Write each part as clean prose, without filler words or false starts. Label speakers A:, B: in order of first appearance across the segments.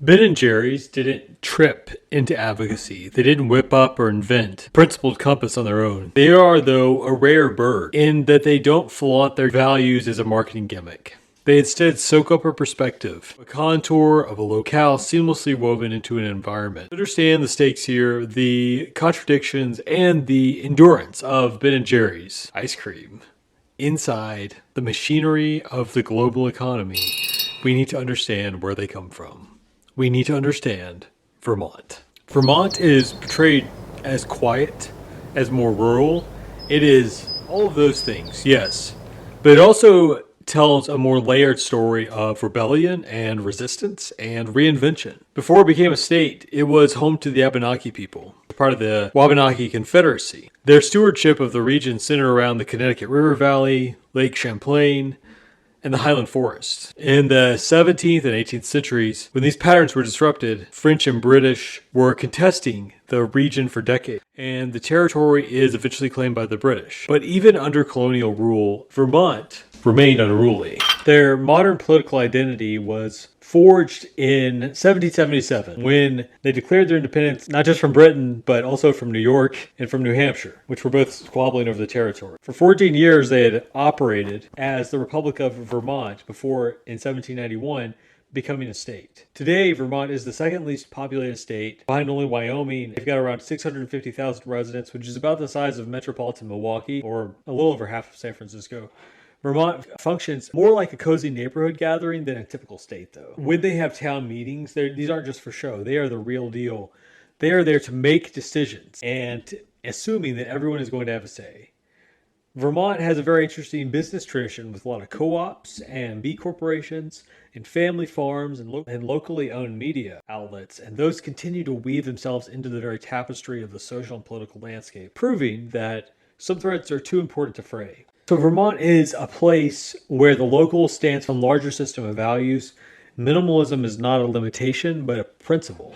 A: Ben & Jerry's didn't trip into advocacy. They didn't whip up or invent a principled compass on their own. They are, though, a rare bird in that they don't flaunt their values as a marketing gimmick. They instead soak up a perspective, a contour of a locale seamlessly woven into an environment. Understand the stakes here, the contradictions, and the endurance of Ben & Jerry's ice cream. Inside the machinery of the global economy, we need to understand where they come from. We need to understand Vermont. Vermont is portrayed as quiet, as more rural. It is all of those things, yes. But it also tells a more layered story of rebellion and resistance and reinvention. Before it became a state, it was home to the Abenaki people, part of the Wabanaki Confederacy. Their stewardship of the region centered around the Connecticut River Valley, Lake Champlain, and the Highland Forest. In the 17th and 18th centuries, when these patterns were disrupted, French and British were contesting the region for decades, and the territory is eventually claimed by the British. But even under colonial rule, Vermont remained unruly. Their modern political identity was forged in 1777 when they declared their independence not just from Britain but also from New York and from New Hampshire, which were both squabbling over the territory. For 14 years they had operated as the Republic of Vermont before, in 1791, becoming a state. Today, Vermont is the second least populated state, behind only Wyoming. They've got around 650,000 residents, which is about the size of metropolitan Milwaukee, or a little over half of San Francisco. Vermont functions more like a cozy neighborhood gathering than a typical state, though. When they have town meetings, these aren't just for show. They are the real deal. They are there to make decisions and assuming that everyone is going to have a say. Vermont has a very interesting business tradition with a lot of co-ops and B corporations and family farms and locally owned media outlets, and those continue to weave themselves into the very tapestry of the social and political landscape, proving that some threads are too important to fray. So Vermont is a place where the local stands for a larger system of values. Minimalism is not a limitation, but a principle.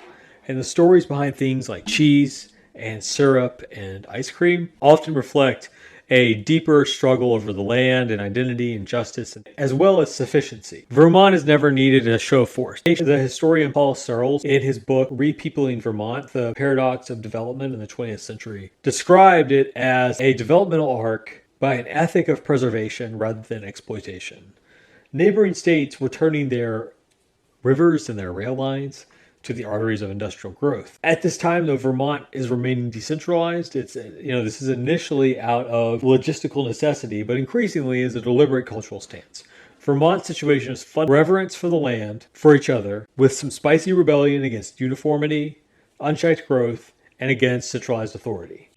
A: And the stories behind things like cheese and syrup and ice cream often reflect a deeper struggle over the land and identity and justice, as well as sufficiency. Vermont has never needed a show of force. The historian Paul Searles, in his book Repeopling Vermont, The Paradox of Development in the 20th Century, described it as a developmental arc by an ethic of preservation rather than exploitation. Neighboring states were turning their rivers and their rail lines to the arteries of industrial growth. At this time, though, Vermont is remaining decentralized. This is initially out of logistical necessity, but increasingly is a deliberate cultural stance. Vermont's situation is fun reverence for the land, for each other, with some spicy rebellion against uniformity, unchecked growth, and against centralized authority.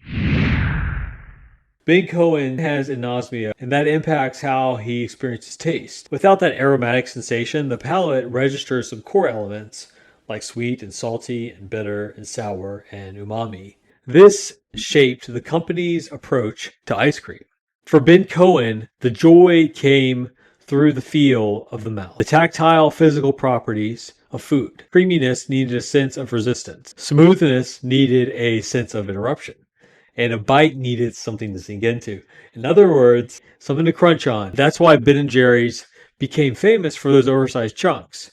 A: Ben Cohen has anosmia, and that impacts how he experiences taste. Without that aromatic sensation, the palate registers some core elements like sweet and salty and bitter and sour and umami. This shaped the company's approach to ice cream. For Ben Cohen, the joy came through the feel of the mouth, the tactile physical properties of food. Creaminess needed a sense of resistance. Smoothness needed a sense of interruption. And a bite needed something to sink into. In other words, something to crunch on. That's why Ben & Jerry's became famous for those oversized chunks.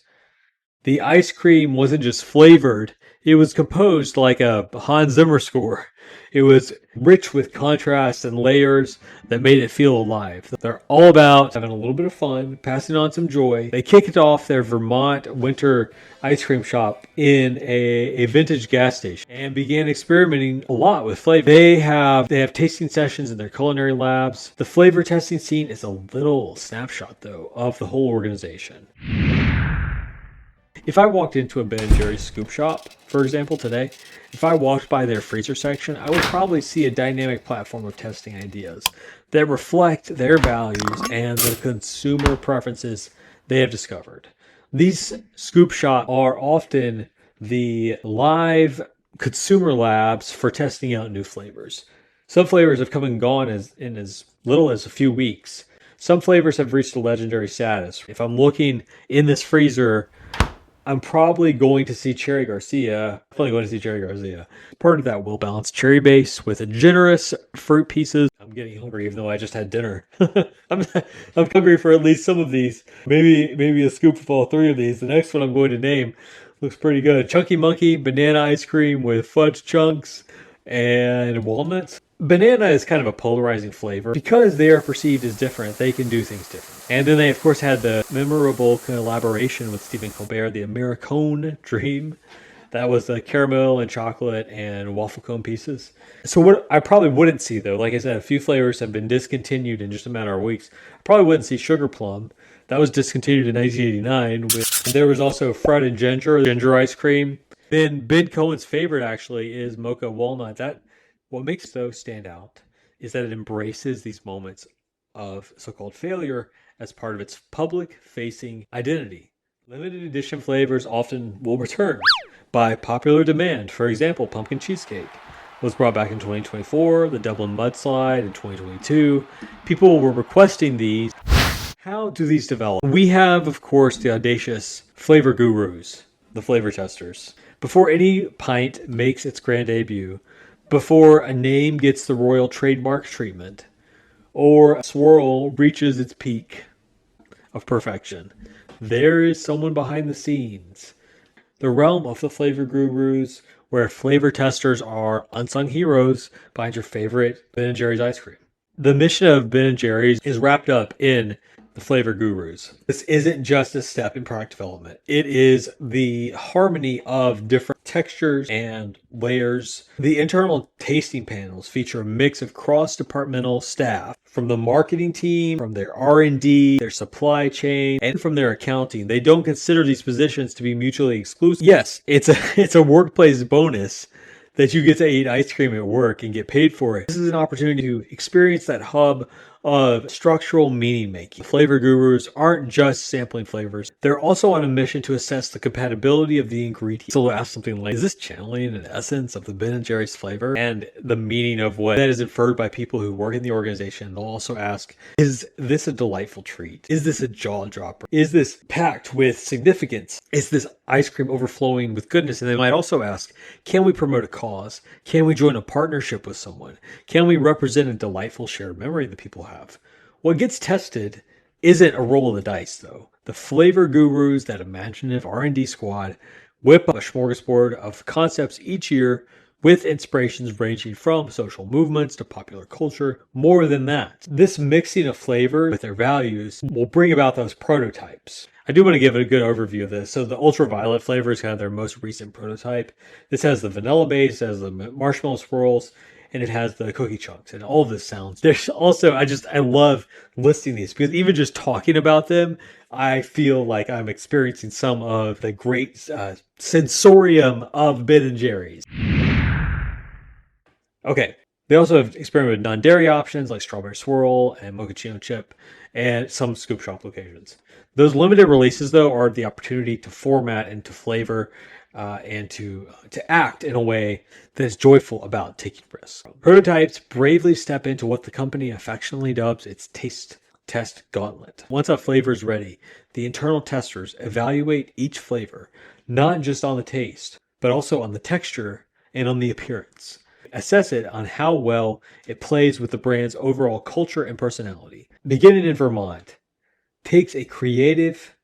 A: The ice cream wasn't just flavored, it was composed like a Hans Zimmer score. It was rich with contrast and layers that made it feel alive. They're all about having a little bit of fun, passing on some joy. They kicked off their Vermont winter ice cream shop in a vintage gas station and began experimenting a lot with flavor. They have tasting sessions in their culinary labs. The flavor testing scene is a little snapshot, though, of the whole organization. If I walked into a Ben & Jerry's scoop shop, for example, today, if I walked by their freezer section, I would probably see a dynamic platform of testing ideas that reflect their values and the consumer preferences they have discovered. These scoop shops are often the live consumer labs for testing out new flavors. Some flavors have come and gone in as little as a few weeks. Some flavors have reached a legendary status. If I'm looking in this freezer, I'm probably going to see Cherry Garcia. Part of that well-balanced cherry base with a generous fruit pieces. I'm getting hungry even though I just had dinner. I'm hungry for at least some of these. Maybe a scoop of all three of these. The next one I'm going to name Looks pretty good. Chunky Monkey banana ice cream with fudge chunks and walnuts. Banana is kind of a polarizing flavor. Because they are perceived as different, they can do things different. And then they, of course, had the memorable collaboration with Stephen Colbert, the Americone Dream. That was the caramel and chocolate and waffle cone pieces. So what I probably wouldn't see, though, like I said, a few flavors have been discontinued in just a matter of weeks. I probably wouldn't see sugar plum. That was discontinued in 1989. There was also Fred and ginger ice cream. Then Ben Cohen's favorite actually is mocha walnut. What makes it so stand out is that it embraces these moments of so-called failure as part of its public-facing identity. Limited edition flavors often will return by popular demand. For example, pumpkin cheesecake was brought back in 2024, the Dublin mudslide in 2022. People were requesting these. How do these develop? We have, of course, the audacious flavor gurus, the flavor testers. Before any pint makes its grand debut, before a name gets the royal trademark treatment, or a swirl reaches its peak of perfection, there is someone behind the scenes. The realm of the flavor gurus, where flavor testers are unsung heroes behind your favorite Ben & Jerry's ice cream. The mission of Ben & Jerry's is wrapped up in the flavor gurus. This isn't just a step in product development. It is the harmony of different textures and layers. The internal tasting panels feature a mix of cross-departmental staff from the marketing team, from their R&D, their supply chain, and from their accounting. They don't consider these positions to be mutually exclusive. Yes, it's a workplace bonus that you get to eat ice cream at work and get paid for it. This is an opportunity to experience that hub of structural meaning making. Flavor gurus aren't just sampling flavors. They're also on a mission to assess the compatibility of the ingredients. So they'll ask something like, is this channeling an essence of the Ben & Jerry's flavor? And the meaning of what that is inferred by people who work in the organization. They'll also ask, is this a delightful treat? Is this a jaw dropper? Is this packed with significance? Is this ice cream overflowing with goodness? And they might also ask, can we promote a cause? Can we join a partnership with someone? Can we represent a delightful shared memory that people have? What gets tested isn't a roll of the dice, though. The flavor gurus, that imaginative R&D squad, whip up a smorgasbord of concepts each year with inspirations ranging from social movements to popular culture. More than that, this mixing of flavor with their values will bring about those prototypes. I do want to give it a good overview of this. So the ultraviolet flavor is kind of their most recent prototype. This has the vanilla base, has the marshmallow swirls, and it has the cookie chunks, and all of this sounds. There's also, I love listing these because even just talking about them, I feel like I'm experiencing some of the great sensorium of Ben & Jerry's. Okay, they also have experimented with non-dairy options like strawberry swirl and mochaccino chip and some scoop shop locations. Those limited releases, though, are the opportunity to format and to flavor and to act in a way that is joyful about taking risks. Prototypes bravely step into what the company affectionately dubs its taste test gauntlet. Once a flavor is ready, the internal testers evaluate each flavor, not just on the taste, but also on the texture and on the appearance. Assess it on how well it plays with the brand's overall culture and personality. Beginning in Vermont takes a creative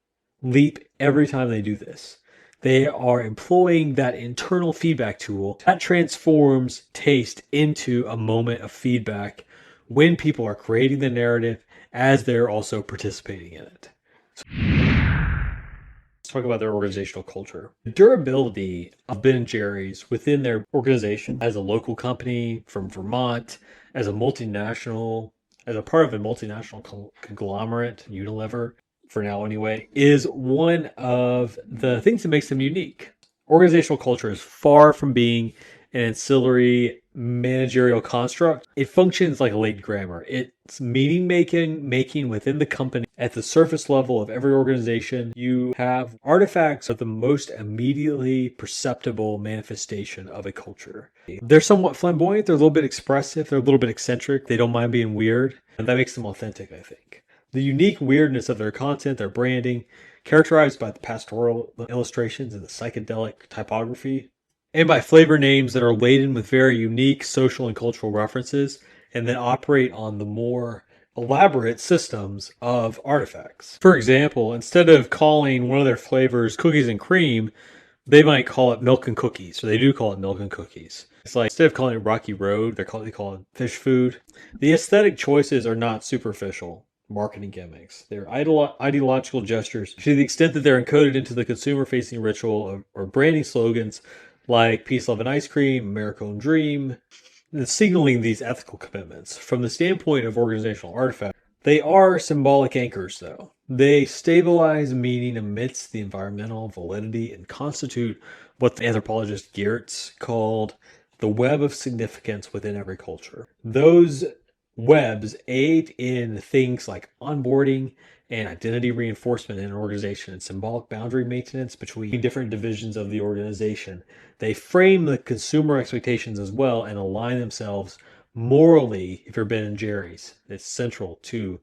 A: leap every time they do this. They are employing that internal feedback tool that transforms taste into a moment of feedback when people are creating the narrative as they're also participating in it. So let's talk about their organizational culture. The durability of Ben & Jerry's within their organization as a local company from Vermont, as a multinational, as a part of a multinational conglomerate, Unilever, for now anyway, is one of the things that makes them unique. Organizational culture is far from being an ancillary managerial construct. It functions like a latent grammar. It's meaning making within the company. At the surface level of every organization, you have artifacts of the most immediately perceptible manifestation of a culture. They're somewhat flamboyant, they're a little bit expressive, they're a little bit eccentric, they don't mind being weird, and that makes them authentic, I think. The unique weirdness of their content, their branding, characterized by the pastoral illustrations and the psychedelic typography, and by flavor names that are laden with very unique social and cultural references, and then operate on the more elaborate systems of artifacts. For example, instead of calling one of their flavors cookies and cream, They might call it milk and cookies, or they do call it milk and cookies. It's like instead of calling it Rocky Road, they call it fish food. The aesthetic choices are not superficial marketing gimmicks. They're ideological gestures to the extent that they're encoded into the consumer-facing ritual or branding slogans like peace, love, and ice cream, American dream, signaling these ethical commitments. From the standpoint of organizational artifacts, they are symbolic anchors, though. They stabilize meaning amidst the environmental validity and constitute what the anthropologist Geertz called the web of significance within every culture. Those webs aid in things like onboarding and identity reinforcement in an organization and symbolic boundary maintenance between different divisions of the organization. They frame the consumer expectations as well and align themselves morally, if you're Ben and Jerry's. It's central to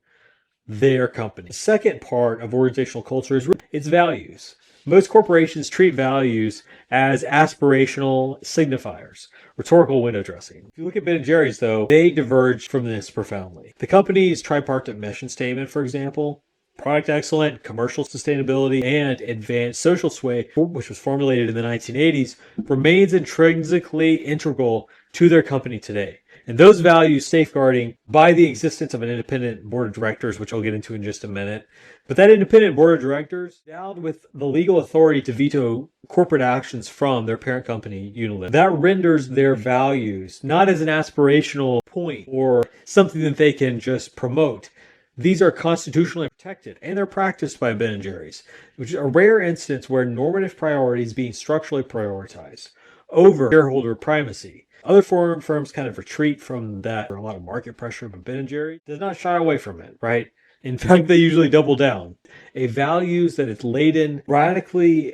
A: their company. The second part of organizational culture is its values. Most corporations treat values as aspirational signifiers, rhetorical window dressing. If you look at Ben & Jerry's, though, they diverge from this profoundly. The company's tripartite mission statement, for example, product excellence, commercial sustainability, and advanced social sway, which was formulated in the 1980s, remains intrinsically integral to their company today. And those values safeguarding by the existence of an independent board of directors, which I'll get into in just a minute. But that independent board of directors endowed with the legal authority to veto corporate actions from their parent company, Unilever. That renders their values not as an aspirational point or something that they can just promote. These are constitutionally protected, and they're practiced by Ben & Jerry's, which is a rare instance where normative priorities being structurally prioritized over shareholder primacy. Other firms kind of retreat from that. There's a lot of market pressure, but Ben & Jerry's does not shy away from it, right? In fact, they usually double down. A values that is laden radically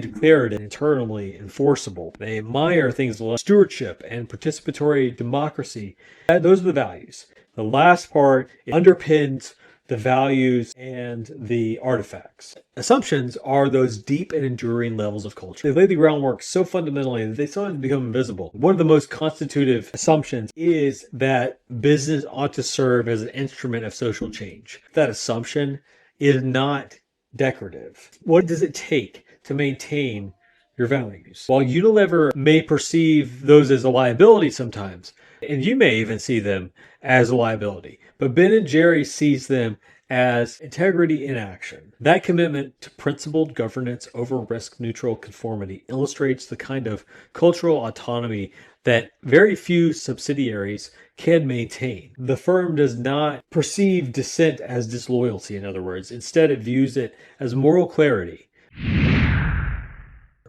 A: declared and internally enforceable. They admire things like stewardship and participatory democracy. Those are the values. The last part underpins the values and the artifacts. Assumptions are those deep and enduring levels of culture. They lay the groundwork so fundamentally that they sometimes become invisible. One of the most constitutive assumptions is that business ought to serve as an instrument of social change. That assumption is not decorative. What does it take to maintain your values? While Unilever may perceive those as a liability sometimes, and you may even see them as a liability, but Ben & Jerry's sees them as integrity in action. That commitment to principled governance over risk-neutral conformity illustrates the kind of cultural autonomy that very few subsidiaries can maintain. The firm does not perceive dissent as disloyalty, in other words. Instead, it views it as moral clarity.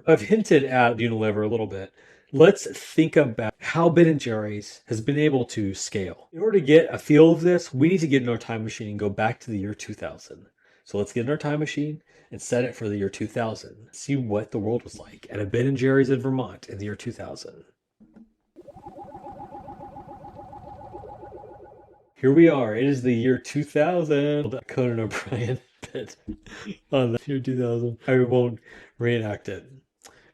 A: I've hinted at Unilever a little bit. Let's think about how Ben & Jerry's has been able to scale. In order to get a feel of this, we need to get in our time machine and go back to the year 2000. So let's get in our time machine and set it for the year 2000. See what the world was like at a Ben & Jerry's in Vermont in the year 2000. Here we are. It is the year 2000. Conan O'Brien bit on the year 2000. I won't reenact it.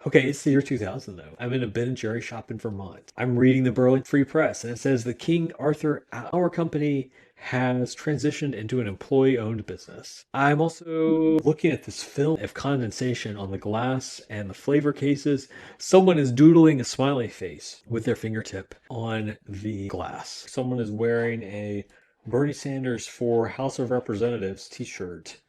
A: Okay, it's the year 2000 though. I'm in a Ben & Jerry shop in Vermont. I'm reading the Berlin Free Press and it says the King Arthur our company has transitioned into an employee-owned business. I'm also looking at this film of condensation on the glass and the flavor cases. Someone is doodling a smiley face with their fingertip on the glass. Someone is wearing a Bernie Sanders for House of Representatives t-shirt.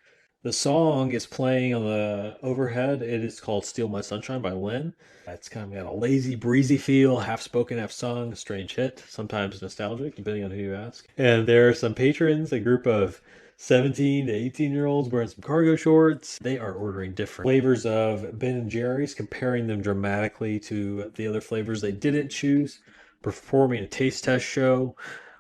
A: The song is playing on the overhead. It is called Steal My Sunshine by Lynn. It's kind of got a lazy, breezy feel, half spoken, half sung, strange hit, sometimes nostalgic, depending on who you ask. And there are some patrons, a group of 17 to 18-year-olds wearing some cargo shorts. They are ordering different flavors of Ben & Jerry's, comparing them dramatically to the other flavors they didn't choose, performing a taste test show.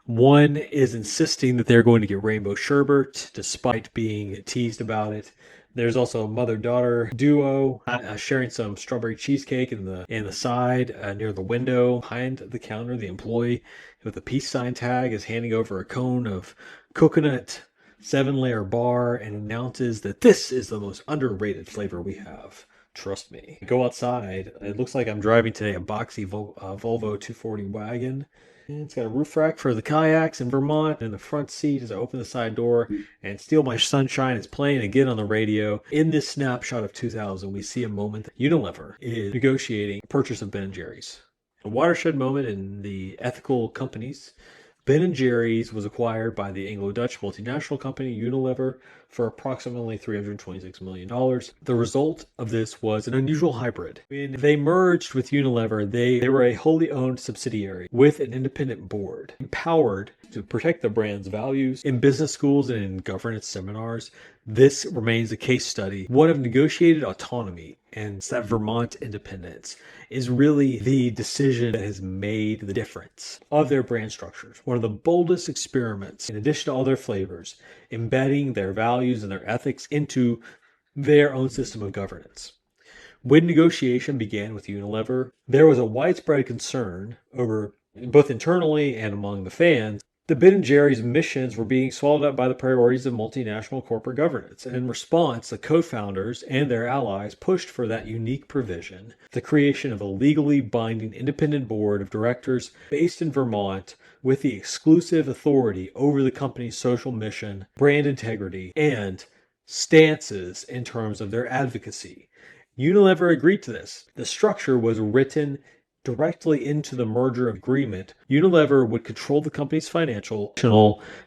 A: One is insisting that they're going to get rainbow sherbet despite being teased about it. There's also a mother-daughter duo sharing some strawberry cheesecake in the side near the window. Behind the counter, the employee with a peace sign tag is handing over a cone of coconut 7-layer bar and announces that this is the most underrated flavor we have. Trust me. Go outside. It looks like I'm driving today a boxy Volvo 240 wagon. And it's got a roof rack for the kayaks in Vermont. And the front seat, as I open the side door, and Steal My Sunshine is playing again on the radio. In this snapshot of 2000, we see a moment that Unilever is negotiating the purchase of Ben & Jerry's. A watershed moment in the ethical companies. Ben & Jerry's was acquired by the Anglo-Dutch multinational company Unilever for approximately $326 million. The result of this was an unusual hybrid. When they merged with Unilever, they were a wholly owned subsidiary with an independent board, empowered to protect the brand's values. In business schools and in governance seminars, this remains a case study, one of negotiated autonomy, and that Vermont independence is really the decision that has made the difference of their brand structures. One of the boldest experiments, in addition to all their flavors, embedding their values and their ethics into their own system of governance. When negotiation began with Unilever, there was a widespread concern over, both internally and among the fans, the Ben & Jerry's missions were being swallowed up by the priorities of multinational corporate governance. And in response, the co-founders and their allies pushed for that unique provision, the creation of a legally binding independent board of directors based in Vermont with the exclusive authority over the company's social mission, brand integrity, and stances in terms of their advocacy. Unilever agreed to this. The structure was written directly into the merger agreement. Unilever would control the company's financial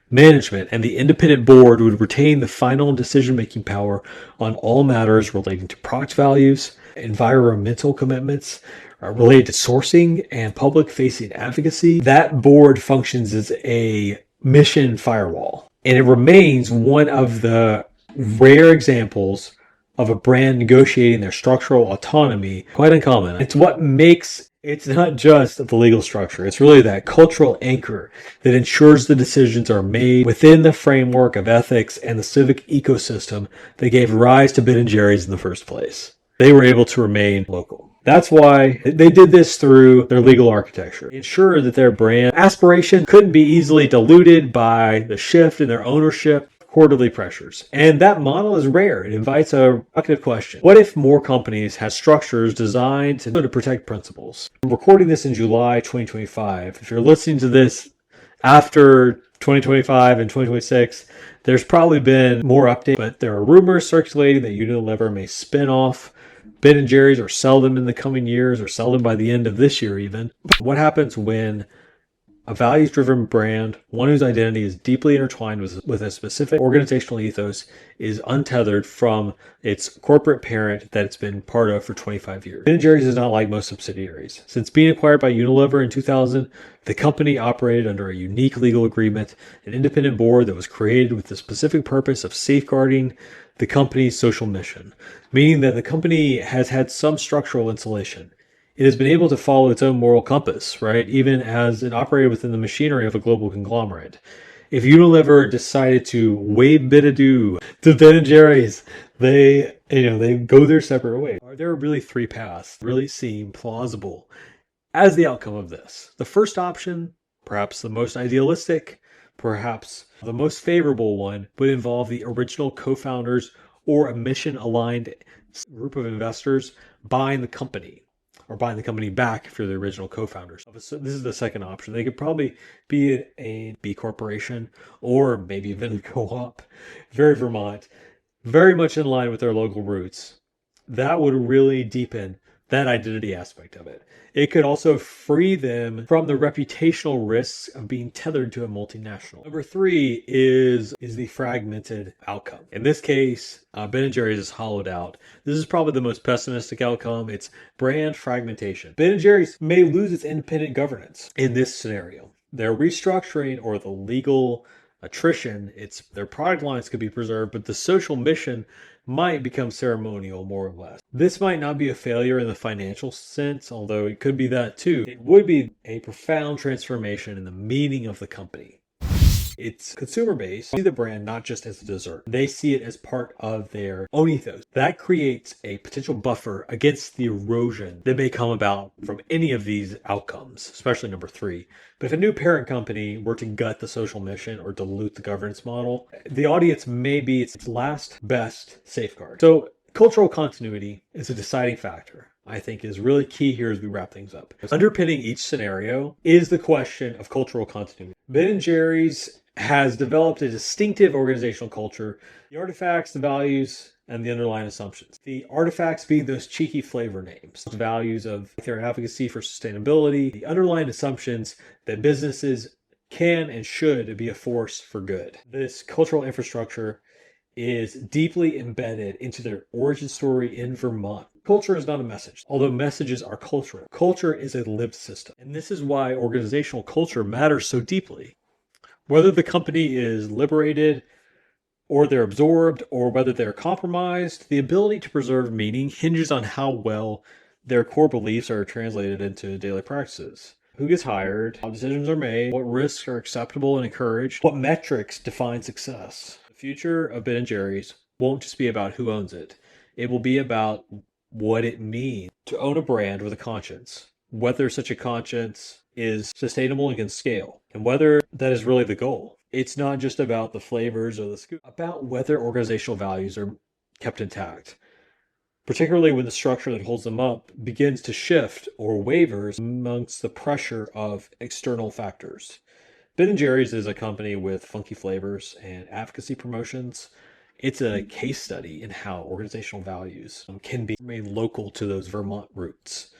A: management, and the independent board would retain the final decision-making power on all matters relating to product values, environmental commitments, related to sourcing, and public-facing advocacy. That board functions as a mission firewall, and it remains one of the rare examples of a brand negotiating their structural autonomy. Quite uncommon. It's what makes it's not just the legal structure. It's really that cultural anchor that ensures the decisions are made within the framework of ethics and the civic ecosystem that gave rise to Ben & Jerry's in the first place. They were able to remain local. That's why they did this through their legal architecture. Ensure that their brand aspiration couldn't be easily diluted by the shift in their ownership, quarterly pressures. And that model is rare. It invites a provocative question. What if more companies had structures designed to protect principles? I'm recording this in July 2025. If you're listening to this after 2025 and 2026, there's probably been more updates, but there are rumors circulating that Unilever may spin off Ben & Jerry's or sell them in the coming years or sell them by the end of this year even. What happens when a values-driven brand, one whose identity is deeply intertwined with a specific organizational ethos, is untethered from its corporate parent that it's been part of for 25 years. Ben & Jerry's is not like most subsidiaries. Since being acquired by Unilever in 2000, the company operated under a unique legal agreement, an independent board that was created with the specific purpose of safeguarding the company's social mission, meaning that the company has had some structural insulation. It has been able to follow its own moral compass, right? Even as it operated within the machinery of a global conglomerate. If Unilever decided to wave bid adieu to Ben & Jerry's, they go their separate ways. There are really three paths that really seem plausible as the outcome of this. The first option, perhaps the most idealistic, perhaps the most favorable one, would involve the original co-founders or a mission-aligned group of investors buying the company, or buying the company back if you're the original co-founders. So this is the second option. They could probably be a B corporation or maybe even a co-op. Very Vermont, very much in line with their local roots. That would really deepen that identity aspect of it. It could also free them from the reputational risks of being tethered to a multinational. Number three is the fragmented outcome. In this case, Ben & Jerry's is hollowed out. This is probably the most pessimistic outcome. It's brand fragmentation. Ben & Jerry's may lose its independent governance in this scenario. Their restructuring or the legal attrition, their product lines could be preserved, but the social mission might become ceremonial, more or less. This might not be a failure in the financial sense, although it could be that too. It would be a profound transformation in the meaning of the company. Its consumer base see the brand not just as a dessert. They see it as part of their own ethos. That creates a potential buffer against the erosion that may come about from any of these outcomes, especially number three. But if a new parent company were to gut the social mission or dilute the governance model, the audience may be its last best safeguard. So cultural continuity is a deciding factor. I think is really key here as we wrap things up. Underpinning each scenario is the question of cultural continuity. Ben & Jerry's has developed a distinctive organizational culture, the artifacts, the values, and the underlying assumptions. The artifacts being those cheeky flavor names, the values of their advocacy for sustainability, the underlying assumptions that businesses can and should be a force for good. This cultural infrastructure is deeply embedded into their origin story in Vermont. Culture is not a message, although messages are cultural. Culture is a lived system, and this is why organizational culture matters so deeply. Whether the company is liberated or they're absorbed or whether they're compromised, the ability to preserve meaning hinges on how well their core beliefs are translated into daily practices. Who gets hired, how decisions are made, what risks are acceptable and encouraged, what metrics define success. The future of Ben & Jerry's won't just be about who owns it. It will be about what it means to own a brand with a conscience, whether such a conscience is sustainable and can scale, and whether that is really the goal. It's not just about the flavors or the scoop, about whether organizational values are kept intact, particularly when the structure that holds them up begins to shift or wavers amongst the pressure of external factors. Ben & Jerry's is a company with funky flavors and advocacy promotions. It's a case study in how organizational values can be made local to those Vermont roots.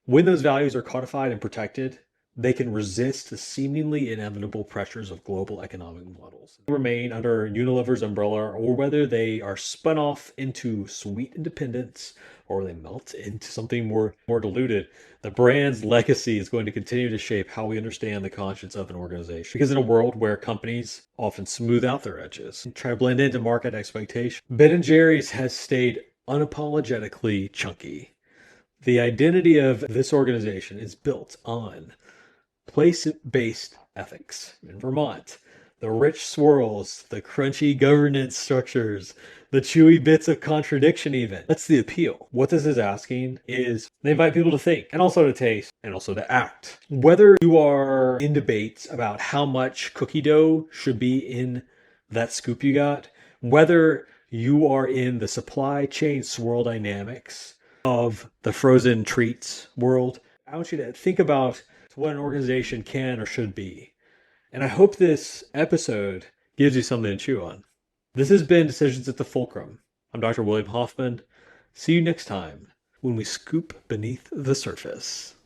A: When those values are codified and protected, they can resist the seemingly inevitable pressures of global economic models. They remain under Unilever's umbrella, or whether they are spun off into sweet independence or they melt into something more diluted, the brand's legacy is going to continue to shape how we understand the conscience of an organization. Because in a world where companies often smooth out their edges and try to blend into market expectations, Ben & Jerry's has stayed unapologetically chunky. The identity of this organization is built on place-based ethics in Vermont. The rich swirls, the crunchy governance structures, the chewy bits of contradiction even. That's the appeal. What this is asking is they invite people to think and also to taste and also to act. Whether you are in debates about how much cookie dough should be in that scoop you got, whether you are in the supply chain swirl dynamics of the frozen treats world, I want you to think about what an organization can or should be. And I hope this episode gives you something to chew on. This has been Decisions at the Fulcrum. I'm Dr. William Hoffman. See you next time when we scoop beneath the surface.